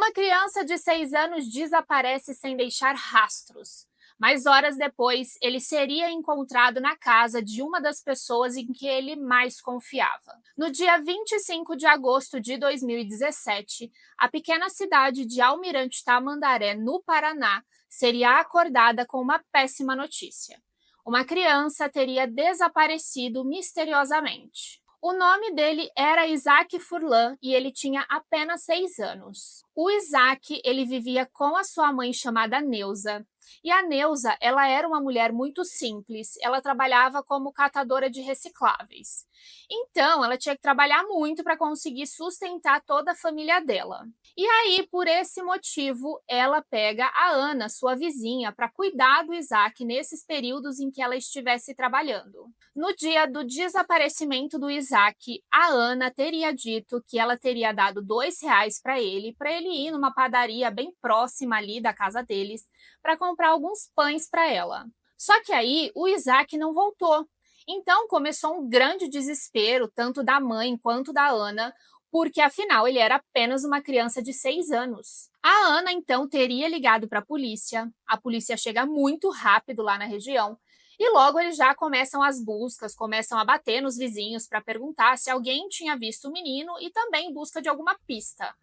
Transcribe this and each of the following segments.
Uma criança de 6 anos desaparece sem deixar rastros, mas horas depois ele seria encontrado na casa de uma das pessoas em que ele mais confiava. No dia 25 de agosto de 2017, a pequena cidade de Almirante Tamandaré, no Paraná, seria acordada com uma péssima notícia. Uma criança teria desaparecido misteriosamente. O nome dele era Isaac Furlan e ele tinha apenas 6 anos. O Isaac, ele vivia com a sua mãe chamada Neuza. E a Neuza, ela era uma mulher muito simples, ela trabalhava como catadora de recicláveis. Então, ela tinha que trabalhar muito para conseguir sustentar toda a família dela. E aí, por esse motivo, ela pega a Ana, sua vizinha, para cuidar do Isaac nesses períodos em que ela estivesse trabalhando. No dia do desaparecimento do Isaac, a Ana teria dito que ela teria dado R$ 2 para ele ir numa padaria bem próxima ali da casa deles, para comprar alguns pães para ela. Só que aí o Isaac não voltou. Então começou um grande desespero, tanto da mãe quanto da Ana, porque afinal ele era apenas uma criança de 6 anos. A Ana então teria ligado para a polícia chega muito rápido lá na região, e logo eles já começam as buscas, começam a bater nos vizinhos para perguntar se alguém tinha visto o menino e também em busca de alguma pista.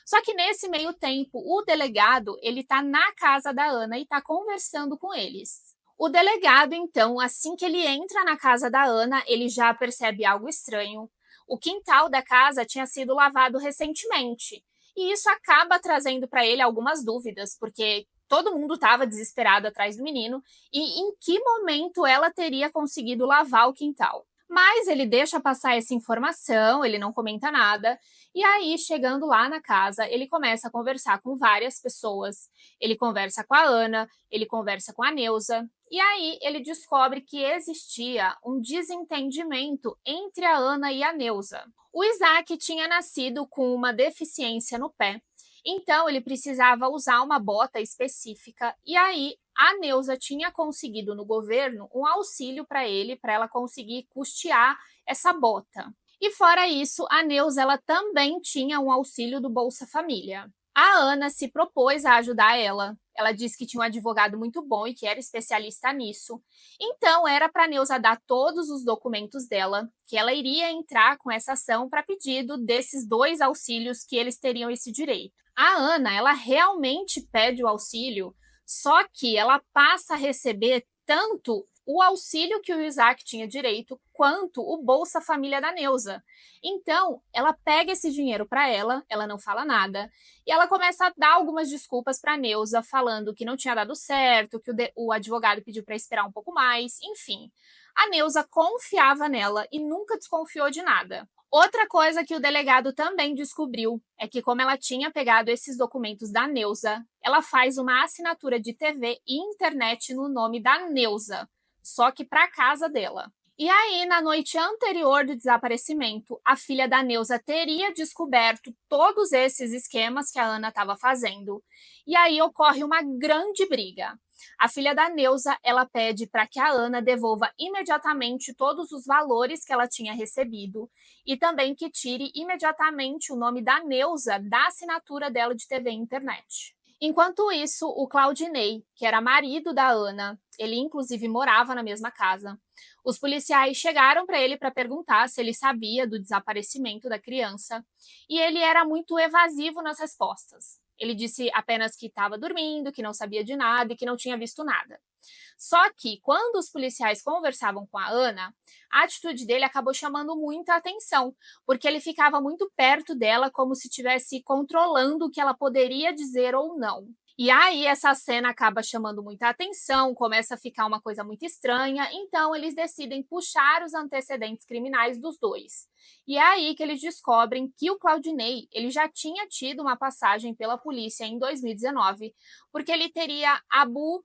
Só que nesse meio tempo, o delegado, ele tá na casa da Ana e tá conversando com eles. O delegado, então, assim que ele entra na casa da Ana, ele já percebe algo estranho. O quintal da casa tinha sido lavado recentemente. E isso acaba trazendo para ele algumas dúvidas, porque todo mundo estava desesperado atrás do menino e em que momento ela teria conseguido lavar o quintal. Mas ele deixa passar essa informação, ele não comenta nada. E aí, chegando lá na casa, ele começa a conversar com várias pessoas. Ele conversa com a Ana, ele conversa com a Neuza. E aí, ele descobre que existia um desentendimento entre a Ana e a Neuza. O Isaac tinha nascido com uma deficiência no pé. Então, ele precisava usar uma bota específica. E aí, a Neuza tinha conseguido no governo um auxílio para ela conseguir custear essa bota. E fora isso, a Neuza ela também tinha um auxílio do Bolsa Família. A Ana se propôs a ajudar ela. Ela disse que tinha um advogado muito bom e que era especialista nisso. Então, era para a Neuza dar todos os documentos dela, que ela iria entrar com essa ação para pedido desses 2 auxílios que eles teriam esse direito. A Ana, ela realmente pede o auxílio, só que ela passa a receber tanto o auxílio que o Isaac tinha direito, quanto o Bolsa Família da Neuza. Então, ela pega esse dinheiro para ela não fala nada, e ela começa a dar algumas desculpas para a Neuza, falando que não tinha dado certo, que o advogado pediu para esperar um pouco mais, enfim. A Neuza confiava nela e nunca desconfiou de nada. Outra coisa que o delegado também descobriu é que, como ela tinha pegado esses documentos da Neuza, ela faz uma assinatura de TV e internet no nome da Neuza, só que para a casa dela. E aí, na noite anterior do desaparecimento, a filha da Neuza teria descoberto todos esses esquemas que a Ana estava fazendo. E aí ocorre uma grande briga. A filha da Neuza, ela pede para que a Ana devolva imediatamente todos os valores que ela tinha recebido e também que tire imediatamente o nome da Neuza da assinatura dela de TV e internet. Enquanto isso, o Claudinei, que era marido da Ana, ele inclusive morava na mesma casa. Os policiais chegaram para ele para perguntar se ele sabia do desaparecimento da criança e ele era muito evasivo nas respostas. Ele disse apenas que estava dormindo, que não sabia de nada e que não tinha visto nada. Só que, quando os policiais conversavam com a Ana, a atitude dele acabou chamando muita atenção, porque ele ficava muito perto dela, como se estivesse controlando o que ela poderia dizer ou não. E aí essa cena acaba chamando muita atenção, começa a ficar uma coisa muito estranha, então eles decidem puxar os antecedentes criminais dos dois. E é aí que eles descobrem que o Claudinei, ele já tinha tido uma passagem pela polícia em 2019, porque ele teria abu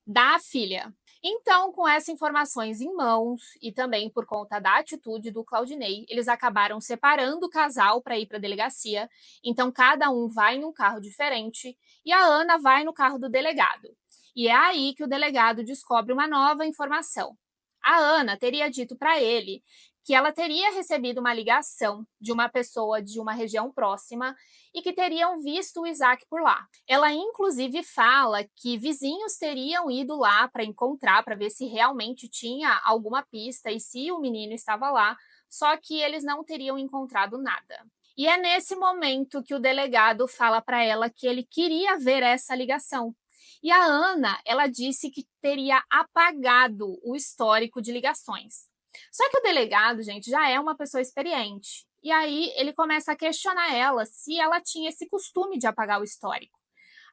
da filha. Então, com essas informações em mãos e também por conta da atitude do Claudinei, eles acabaram separando o casal para ir para a delegacia. Então, cada um vai em um carro diferente e a Ana vai no carro do delegado. E é aí que o delegado descobre uma nova informação. A Ana teria dito para ele que ela teria recebido uma ligação de uma pessoa de uma região próxima e que teriam visto o Isaac por lá. Ela, inclusive, fala que vizinhos teriam ido lá para encontrar, para ver se realmente tinha alguma pista e se o menino estava lá, só que eles não teriam encontrado nada. E é nesse momento que o delegado fala para ela que ele queria ver essa ligação. E a Ana, ela disse que teria apagado o histórico de ligações. Só que o delegado, gente, já é uma pessoa experiente. E aí ele começa a questionar ela se ela tinha esse costume de apagar o histórico.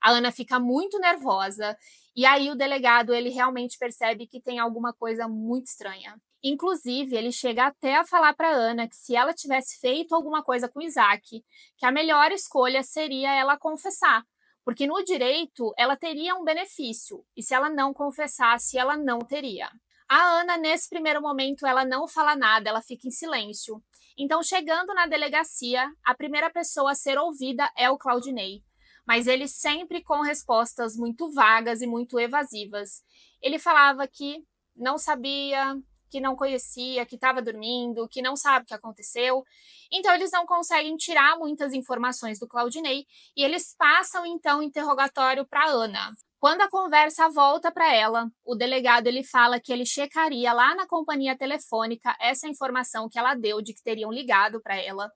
A Ana fica muito nervosa e aí o delegado ele realmente percebe que tem alguma coisa muito estranha. Inclusive, ele chega até a falar para Ana que se ela tivesse feito alguma coisa com Isaac, que a melhor escolha seria ela confessar, porque no direito ela teria um benefício e se ela não confessasse, ela não teria. A Ana, nesse primeiro momento, ela não fala nada, ela fica em silêncio. Então, chegando na delegacia, a primeira pessoa a ser ouvida é o Claudinei, mas ele sempre com respostas muito vagas e muito evasivas. Ele falava que não sabia, que não conhecia, que estava dormindo, que não sabe o que aconteceu. Então, eles não conseguem tirar muitas informações do Claudinei e eles passam, então, o interrogatório para Ana. Quando a conversa volta para ela, o delegado ele fala que ele checaria lá na companhia telefônica essa informação que ela deu de que teriam ligado para ela.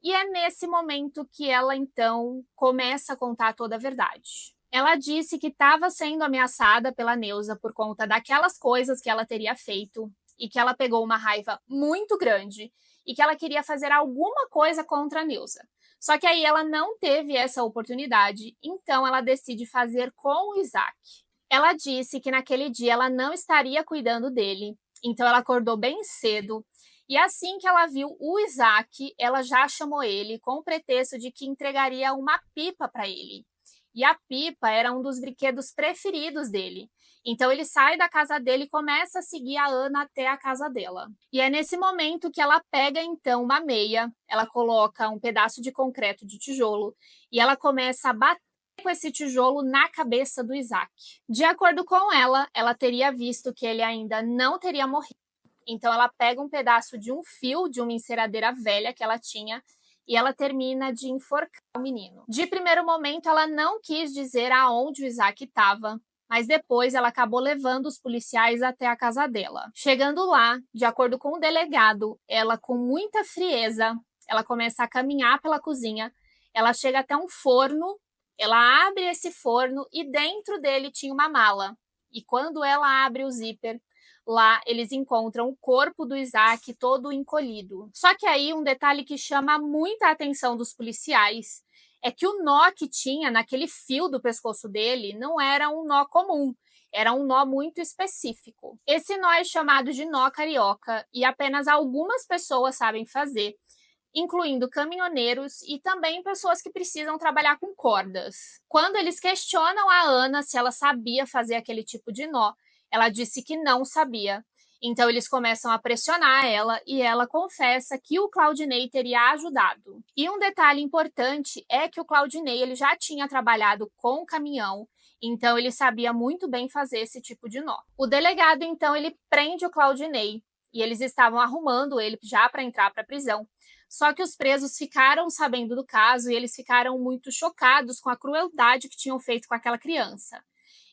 E é nesse momento que ela, então, começa a contar toda a verdade. Ela disse que estava sendo ameaçada pela Neuza por conta daquelas coisas que ela teria feito e que ela pegou uma raiva muito grande e que ela queria fazer alguma coisa contra a Neuza. Só que aí ela não teve essa oportunidade, então ela decide fazer com o Isaac. Ela disse que naquele dia ela não estaria cuidando dele, então ela acordou bem cedo e assim que ela viu o Isaac, ela já chamou ele com o pretexto de que entregaria uma pipa para ele. E a pipa era um dos brinquedos preferidos dele. Então ele sai da casa dele e começa a seguir a Ana até a casa dela. E é nesse momento que ela pega então uma meia, ela coloca um pedaço de concreto de tijolo e ela começa a bater com esse tijolo na cabeça do Isaac. De acordo com ela, ela teria visto que ele ainda não teria morrido. Então ela pega um pedaço de um fio de uma enceradeira velha que ela tinha e ela termina de enforcar o menino. De primeiro momento, ela não quis dizer aonde o Isaac estava, mas depois ela acabou levando os policiais até a casa dela. Chegando lá, de acordo com o delegado, ela com muita frieza, ela começa a caminhar pela cozinha, ela chega até um forno, ela abre esse forno e dentro dele tinha uma mala. E quando ela abre o zíper, lá eles encontram o corpo do Isaac todo encolhido. Só que aí um detalhe que chama muita atenção dos policiais é que o nó que tinha naquele fio do pescoço dele não era um nó comum, era um nó muito específico. Esse nó é chamado de nó carioca e apenas algumas pessoas sabem fazer, incluindo caminhoneiros e também pessoas que precisam trabalhar com cordas. Quando eles questionam a Ana se ela sabia fazer aquele tipo de nó, ela disse que não sabia. Então eles começam a pressionar ela e ela confessa que o Claudinei teria ajudado. E um detalhe importante é que o Claudinei ele já tinha trabalhado com o caminhão, então ele sabia muito bem fazer esse tipo de nó. O delegado então ele prende o Claudinei e eles estavam arrumando ele já para entrar para a prisão. Só que os presos ficaram sabendo do caso e eles ficaram muito chocados com a crueldade que tinham feito com aquela criança.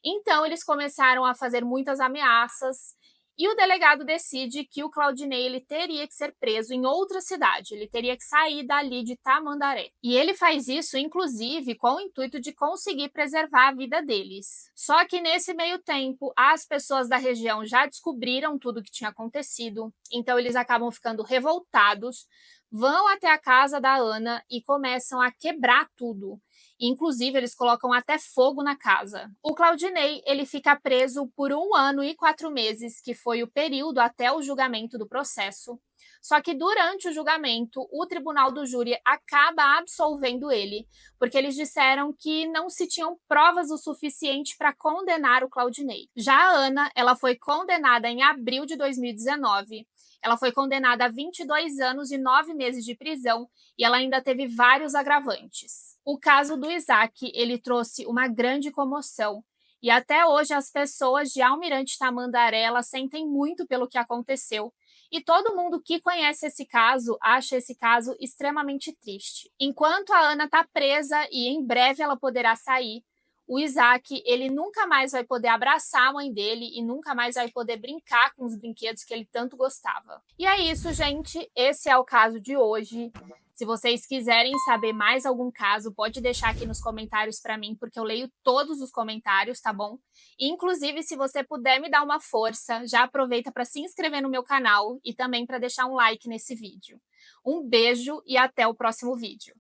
Então, eles começaram a fazer muitas ameaças e o delegado decide que o Claudinei ele teria que ser preso em outra cidade, ele teria que sair dali de Tamandaré. E ele faz isso, inclusive, com o intuito de conseguir preservar a vida deles. Só que nesse meio tempo, as pessoas da região já descobriram tudo o que tinha acontecido, então eles acabam ficando revoltados, vão até a casa da Ana e começam a quebrar tudo. Inclusive, eles colocam até fogo na casa. O Claudinei, ele fica preso por 1 ano e 4 meses, que foi o período até o julgamento do processo. Só que durante o julgamento, o tribunal do júri acaba absolvendo ele, porque eles disseram que não se tinham provas o suficiente para condenar o Claudinei. Já a Ana, ela foi condenada em abril de 2019. Ela foi condenada a 22 anos e 9 meses de prisão e ela ainda teve vários agravantes. O caso do Isaac, ele trouxe uma grande comoção e até hoje as pessoas de Almirante Tamandaré, elas sentem muito pelo que aconteceu E todo mundo que conhece esse caso acha esse caso extremamente triste. Enquanto a Ana está presa e em breve ela poderá sair, o Isaac, ele nunca mais vai poder abraçar a mãe dele e nunca mais vai poder brincar com os brinquedos que ele tanto gostava. E é isso, gente. Esse é o caso de hoje. Se vocês quiserem saber mais algum caso, pode deixar aqui nos comentários para mim, porque eu leio todos os comentários, tá bom? E, inclusive, se você puder me dar uma força, já aproveita para se inscrever no meu canal e também para deixar um like nesse vídeo. Um beijo e até o próximo vídeo.